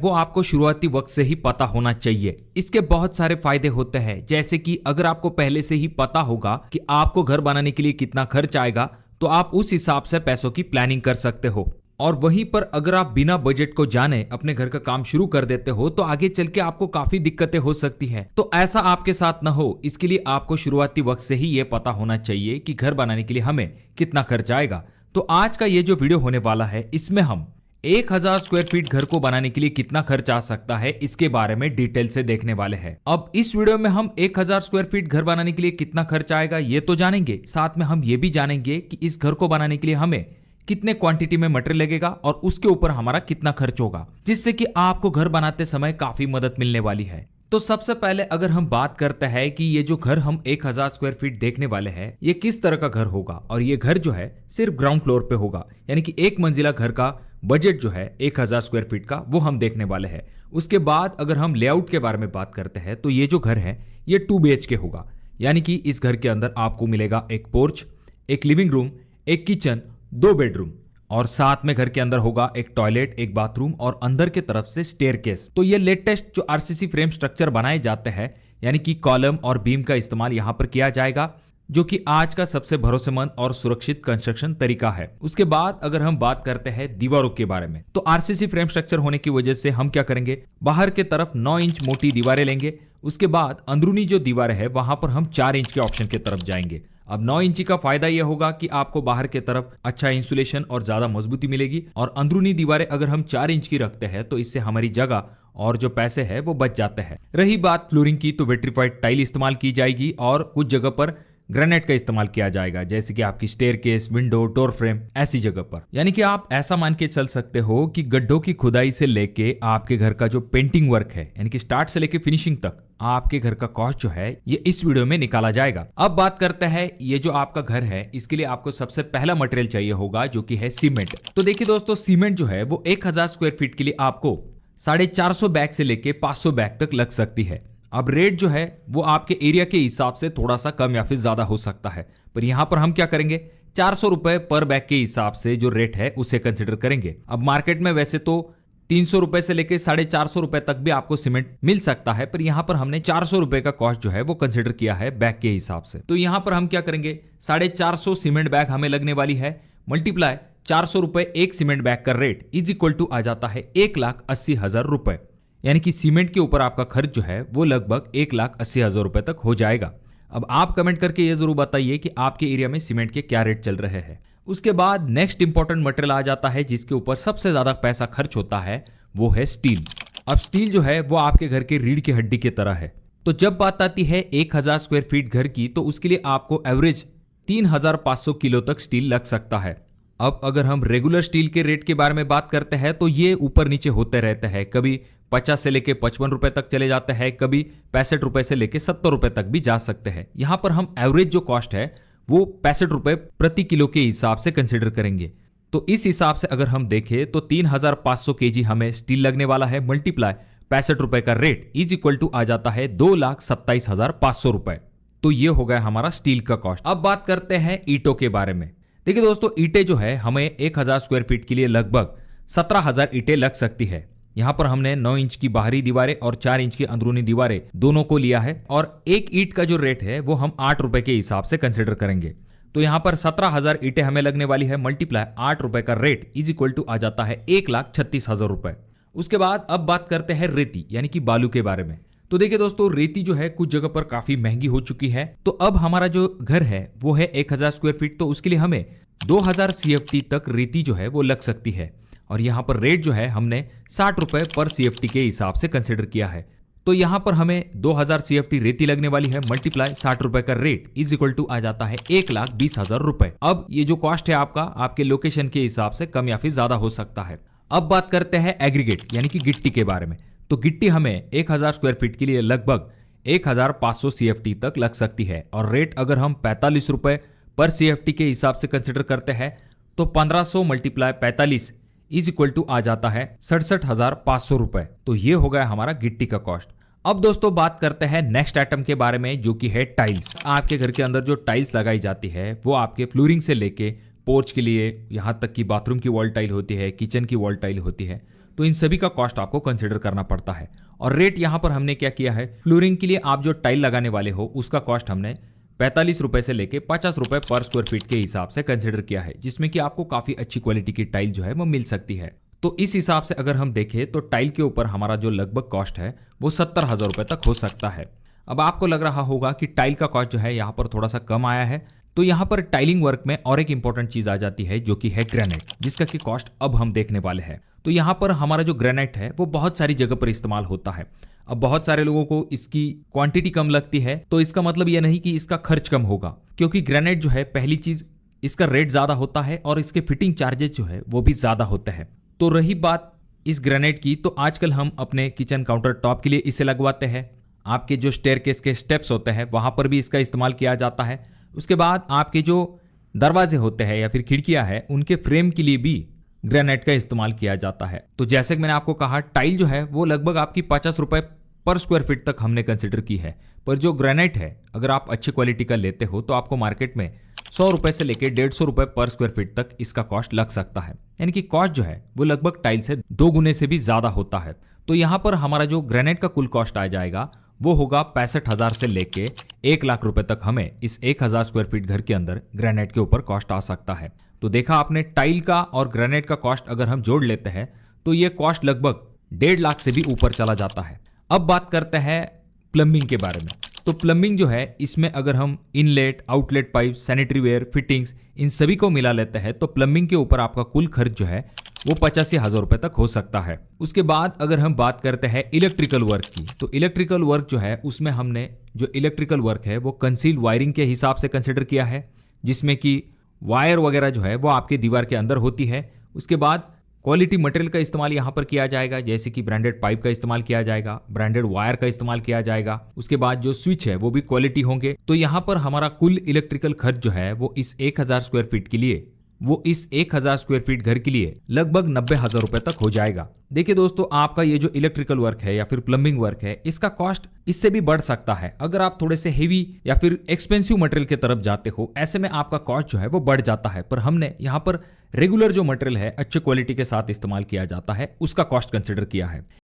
वो आपको शुरुआती वक्त से ही पता होना चाहिए। इसके बहुत सारे फायदे होते हैं, जैसे कि अगर आपको पहले से ही पता होगा कि आपको घर बनाने के लिए कितना खर्च आएगा तो आप उस हिसाब से पैसों की प्लानिंग कर सकते हो। और वहीं पर अगर आप बिना बजट को जाने अपने घर का काम शुरू कर देते हो तो आगे चल के आपको काफी दिक्कतें हो सकती है। तो ऐसा आपके साथ ना हो, इसके लिए आपको शुरुआती वक्त से ही ये पता होना चाहिए कि घर बनाने के लिए हमें कितना खर्च आएगा। तो आज का ये जो वीडियो होने वाला है इसमें हम 1000 स्क्वायर फीट घर को बनाने के लिए कितना खर्च आ सकता है इसके बारे में डिटेल से देखने वाले हैं। अब इस वीडियो में हम 1000 स्क्वायर फीट घर बनाने के लिए कितना खर्च आएगा ये तो जानेंगे, साथ में हम ये भी जानेंगे कि इस घर को बनाने के लिए हमें कितने क्वांटिटी में मटेरियल लगेगा और उसके ऊपर हमारा कितना खर्च होगा, जिससे कि आपको घर बनाते समय काफी मदद मिलने वाली है। तो सबसे पहले अगर हम बात करते हैं कि ये जो घर हम 1000 स्क्वायर फीट देखने वाले हैं ये किस तरह का घर होगा, और ये घर जो है सिर्फ ग्राउंड फ्लोर पे होगा, यानी कि एक मंजिला घर का बजट जो है 1000 स्क्वायर फीट का वो हम देखने वाले हैं। उसके बाद अगर हम लेआउट के बारे में बात करते हैं तो ये जो घर है ये 2 BHK होगा, यानी कि इस घर के अंदर आपको मिलेगा एक पोर्च, एक लिविंग रूम, एक किचन, 2 बेडरूम और साथ में घर के अंदर होगा एक टॉयलेट, एक बाथरूम और अंदर के तरफ से स्टेयरकेस। तो ये लेटेस्ट जो आरसीसी फ्रेम स्ट्रक्चर बनाए जाते हैं, यानी कि कॉलम और बीम का इस्तेमाल यहां पर किया जाएगा, जो कि आज का सबसे भरोसेमंद और सुरक्षित कंस्ट्रक्शन तरीका है। उसके बाद अगर हम बात करते हैं दीवारों के बारे में, तो आरसीसी फ्रेम स्ट्रक्चर होने की वजह से हम क्या करेंगे, बाहर के तरफ 9 इंच मोटी दीवारें लेंगे। उसके बाद अंदरूनी जो दीवारें है वहां पर हम 4 इंच के ऑप्शन की तरफ जाएंगे। अब 9 इंची का फायदा यह होगा कि आपको बाहर के तरफ अच्छा इंसुलेशन और ज्यादा मजबूती मिलेगी, और अंदरूनी दीवारें अगर हम 4 इंच की रखते हैं तो इससे हमारी जगह और जो पैसे हैं वो बच जाते हैं। रही बात फ्लोरिंग की, तो विट्रीफाइड टाइल इस्तेमाल की जाएगी और कुछ जगह पर ग्रेनाइट का इस्तेमाल किया जाएगा, जैसे कि आपकी स्टेयरकेस, विंडो, डोर फ्रेम ऐसी जगह पर। यानी कि आप ऐसा मान के चल सकते हो कि गड्ढों की खुदाई से लेके आपके घर का जो पेंटिंग वर्क है, यानी कि स्टार्ट से लेके फिनिशिंग तक आपके घर का कॉस्ट जो है ये इस वीडियो में निकाला जाएगा। अब बात करते हैं ये जो आपका घर है इसके लिए आपको सबसे पहला मटेरियल चाहिए होगा, जो कि है सीमेंट। तो देखिए दोस्तों, सीमेंट जो है वो 1000 स्क्वायर फीट के लिए आपको 450 बैग से लेके 500 बैग तक लग सकती है। अब रेट जो है वो आपके एरिया के हिसाब से थोड़ा सा कम या फिर ज्यादा हो सकता है, पर यहां पर हम क्या करेंगे, 400 रुपए पर बैग के हिसाब से जो रेट है उसे कंसिडर करेंगे। अब मार्केट में वैसे तो 300 रुपए से लेके 450 रुपए तक भी आपको सीमेंट मिल सकता है, पर यहां पर हमने 400 रुपए का कॉस्ट जो है वो कंसिडर किया है बैग के हिसाब से। तो यहां पर हम क्या करेंगे, 450 सीमेंट बैग हमें लगने वाली है, मल्टीप्लाई 400 रुपए एक सीमेंट बैग का रेट इज इक्वल टू आ जाता है 1,80,000 रुपए। यानी कि सीमेंट के ऊपर आपका खर्च जो है वो लगभग 1,80,000 रुपए तक हो जाएगा। अब आप कमेंट करके ये जरूर बताइए कि आपके एरिया में सीमेंट के क्या रेट चल रहे हैं। उसके बाद नेक्स्ट इंपॉर्टेंट मटेरियल आ जाता है जिसके ऊपर सबसे ज्यादा पैसा खर्च होता है, वो है स्टील। अब स्टील जो है वो आपके घर के रीढ़ की हड्डी की तरह है। तो जब बात आती है 1000 स्क्वायर फीट घर की, तो उसके लिए आपको एवरेज 3500 किलो तक स्टील लग सकता है। अब अगर हम रेगुलर स्टील के रेट के बारे में बात करते हैं तो ये ऊपर नीचे होते रहते हैं, कभी 50 से लेके 55 रुपए तक चले जाते हैं, कभी 65 रुपए से लेके 70 रुपए तक भी जा सकते हैं। यहां पर हम एवरेज जो कॉस्ट है वो 65 रुपए प्रति किलो के हिसाब से कंसिडर करेंगे। तो इस हिसाब से अगर हम देखें तो 3500 केजी हमें स्टील लगने वाला है, मल्टीप्लाई 65 रुपए का रेट इज इक्वल टू आ जाता है 2,27,500 रुपए। तो ये हो गया हमारा स्टील का कॉस्ट। अब बात करते हैं ईंटों के बारे में। देखिए दोस्तों, ईंटें जो है हमें 1000 स्क्वायर फीट के लिए लगभग 17,000 ईंटें लग सकती है। यहां पर हमने 9 इंच की बाहरी दीवारें और 4 इंच की अंदरूनी दीवारें दोनों को लिया है, और एक ईंट का जो रेट है वो हम 8 रुपए के हिसाब से कंसिडर करेंगे। तो यहां पर 17,000 ईंटें हमें लगने वाली है, मल्टीप्लाई 8 रुपए का रेट इज इक्वल टू आ जाता है 1,36,000 रुपए। उसके बाद अब बात करते हैं रेती यानी कि बालू के बारे में। तो देखिए दोस्तों, रेती जो है कुछ जगह पर काफी महंगी हो चुकी है। तो अब हमारा जो घर है वो है 1000 स्क्वायर फीट, तो उसके लिए हमें 2000 CFT तक रेती जो है वो लग सकती है, और यहाँ पर रेट जो है हमने 60 रुपए पर CFT के हिसाब से कंसिडर किया है। तो यहाँ पर हमें 2000 CFT रेती लगने वाली है, मल्टीप्लाई 60 रुपए का रेट इज इक्वल टू आ जाता है 1,20,000 रुपए। अब ये जो कॉस्ट है आपका आपके लोकेशन के हिसाब से कम या फिर ज्यादा हो सकता है। अब बात करते हैं एग्रीगेट यानी कि गिट्टी के बारे में। तो गिट्टी हमें 1000 स्क्वायर फीट के लिए लगभग 1500 CFT तक लग सकती है, और रेट अगर हम 45 रुपए पर CFT के हिसाब से कंसिडर करते हैं तो 1500 मल्टीप्लाई 45 इज इक्वल टू आ जाता है 67,500 रुपए। तो ये हो गया हमारा गिट्टी का कॉस्ट। अब दोस्तों बात करते हैं नेक्स्ट आइटम के बारे में, जो कि है टाइल्स। आपके घर के अंदर जो टाइल्स लगाई जाती है वो आपके फ्लोरिंग से लेके पोर्च के लिए यहाँ तक कि बाथरूम की वॉल टाइल होती है, किचन की वॉल टाइल होती है। तो इन सभी का कॉस्ट आपको कंसिडर करना पड़ता है। और रेट यहाँ पर हमने क्या किया है, फ्लोरिंग के लिए आप जो टाइल लगाने वाले हो उसका कॉस्ट हमने 45 रुपए से लेके 50 रुपए पर स्क्वायर फीट के हिसाब से कंसिडर किया है, जिसमें कि आपको काफी अच्छी क्वालिटी की टाइल जो है वो मिल सकती है। तो इस हिसाब से अगर हम देखें तो टाइल के ऊपर हमारा जो लगभग कॉस्ट है वो 70,000 रुपए तक हो सकता है। अब आपको लग रहा होगा कि टाइल का कॉस्ट जो है यहाँ पर थोड़ा सा कम आया है, तो यहाँ पर टाइलिंग वर्क में और एक इंपॉर्टेंट चीज आ जाती है जो कि है ग्रेनाइट, जिसका की कॉस्ट अब हम देखने वाले हैं। तो यहाँ पर हमारा जो ग्रेनाइट है वो बहुत सारी जगह पर इस्तेमाल होता है। अब बहुत सारे लोगों को इसकी क्वांटिटी कम लगती है, तो इसका मतलब यह नहीं कि इसका खर्च कम होगा, क्योंकि ग्रेनाइट जो है पहली चीज इसका रेट ज्यादा होता है और इसके फिटिंग चार्जेस जो है वो भी ज्यादा होते हैं। तो रही बात इस ग्रेनाइट की, तो आजकल हम अपने किचन काउंटर टॉप के लिए इसे लगवाते हैं। आपके जो स्टेयरकेस के स्टेप्स होते हैं वहां पर भी इसका इस्तेमाल किया जाता है। उसके बाद आपके जो दरवाजे होते हैं या फिर खिड़कियां हैं उनके फ्रेम के लिए भी ग्रेनाइट का इस्तेमाल किया जाता है। तो जैसे कि मैंने आपको कहा, टाइल जो है वो लगभग आपकी 50 रुपए पर स्क्वायर फीट तक हमने कंसिडर की है, पर जो ग्रेनाइट है अगर आप अच्छी क्वालिटी का लेते हो तो आपको मार्केट में 100 रुपए से लेकर 150 रुपए पर स्क्वायर फीट तक इसका कॉस्ट लग सकता है। यानी कि कॉस्ट जो है वो लगभग टाइल से 2 गुने से भी ज्यादा होता है। तो यहाँ पर हमारा जो ग्रेनाइट का कुल कॉस्ट आ जाएगा वो होगा 65,000 से लेके 1 लाख रुपए तक हमें इस 1000 स्क्वायर फीट घर के अंदर ग्रेनाइट के ऊपर कॉस्ट आ सकता है। तो देखा आपने, टाइल का और ग्रेनाइट का कॉस्ट अगर हम जोड़ लेते हैं तो ये कॉस्ट लगभग 1.5 लाख से भी ऊपर चला जाता है। अब बात करते हैं प्लम्बिंग के बारे में। तो प्लम्बिंग जो है इसमें अगर हम inlet, outlet pipe, sanitary ware, fittings इन सभी को मिला लेते हैं तो प्लम्बिंग के ऊपर आपका कुल खर्च जो है वो 85,000 रुपए तक हो सकता है। उसके बाद अगर हम बात करते हैं इलेक्ट्रिकल वर्क की, तो इलेक्ट्रिकल वर्क जो है उसमें हमने जो इलेक्ट्रिकल वर्क है वो कंसील्ड वायरिंग के हिसाब से कंसिडर किया है, जिसमें कि वायर वगैरह जो है वो आपके दीवार के अंदर होती है। उसके बाद क्वालिटी मटेरियल का इस्तेमाल यहाँ पर किया जाएगा, जैसे कि ब्रांडेड पाइप का इस्तेमाल किया जाएगा, ब्रांडेड वायर का इस्तेमाल किया जाएगा। उसके बाद जो स्विच है वो भी क्वालिटी होंगे। तो यहाँ पर हमारा कुल इलेक्ट्रिकल खर्च जो है वो इस 1000 स्क्वायर फीट के लिए घर के लिए लगभग 90,000 रुपए तक हो जाएगा। देखिए दोस्तों, आपका ये जो इलेक्ट्रिकल वर्क है या फिर प्लम्बिंग वर्क है इसका कॉस्ट इससे भी बढ़ सकता है। अगर आप थोड़े से हेवी या फिर एक्सपेंसिव मटेरियल की तरफ जाते हो, ऐसे में आपका कॉस्ट जो है वो बढ़ जाता है। पर हमने यहाँ पर रेगुलर जो मटेरियल है अच्छे क्वालिटी के साथ इस्तेमाल किया जाता है उसका कॉस्ट कंसिडर किया है।